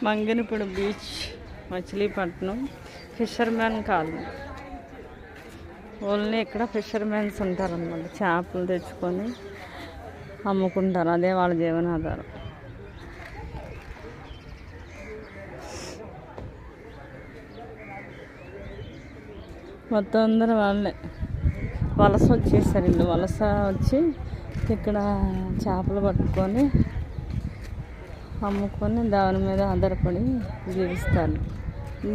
Manginapudi beach, Machilipatnam, fisherman colony. Only ఇక్కడ fishermens ఉంటారన్నమాట. చేపలు తెచ్చుకొని అమ్ముకుంటారు, అదే వాళ్ళ జీవనాధారం. మొత్తం అందరూ వాళ్ళే వలస వచ్చేసారు. ఇల్లు వలస వచ్చి ఇక్కడ చేపలు పట్టుకొని అమ్ముకొని దాని మీద ఆధారపడి జీవిస్తారు.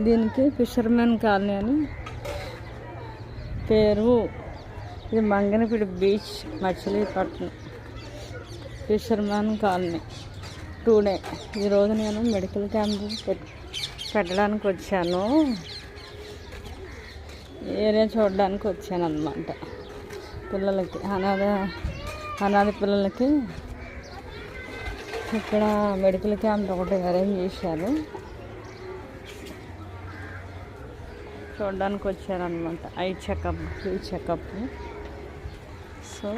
దీనికి ఫిషర్మెన్ కాలనీ అని పేరు. ఇది Manganapudi beach, Machilipatnam, fishermen colony. Today ఈరోజు నేను మెడికల్ క్యాంప్ పెట్టడానికి వచ్చాను. ఏరియా చూడడానికి వచ్చాను అన్నమాట. పిల్లలకి అనాథ పిల్లలకి ఇక్కడ మెడికల్ క్యాంప్ ఒకటి అరేంజ్ చేశారు. చూడడానికి వచ్చారనమాట. Eye checkup, free checkup. So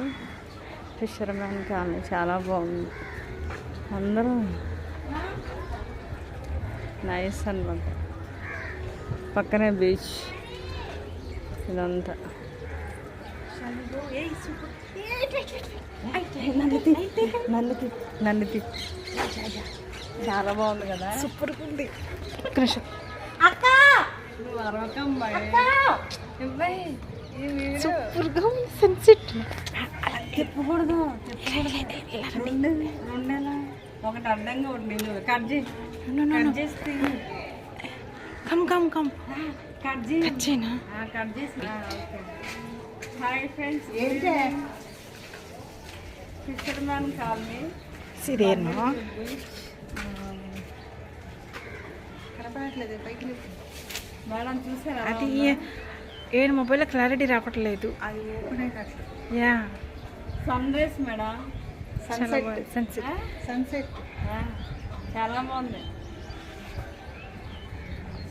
fishermen colony చాలా బాగుంది. అందరూ నైస్ అనమాట. పక్కనే బీచ్ ఇదంతా. నన్ను చాలా బాగుంది కదా, సూపర్గా ఉంది. సూపర్గా ఉంది సన్సెట్. చెప్పకూడదు రెండేలా ఒకటి అడ్డంగా ఒకటి నిలువు. కట్ చేస్తే కట్ చేయనా? కట్ చేసి. హాయ్ ఫ్రెండ్స్, ఫిషర్మెన్ కాలనీ సిరేనా కనపడట్లేదు. పైకి మేడం చూసారా? అది ఏడు మొబైల్లో క్లారిటీ రావట్లేదు. అది ఓపెన్ అయితే yeah sunrise madam. Sunset చాలా బాగుంది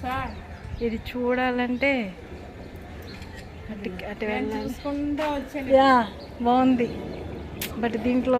సార్. ఇది చూడాలంటే అటు వెళ్ళాలి. చూసుకుంటూ వచ్చాను. యా బాగుంది. బట్ దీంట్లో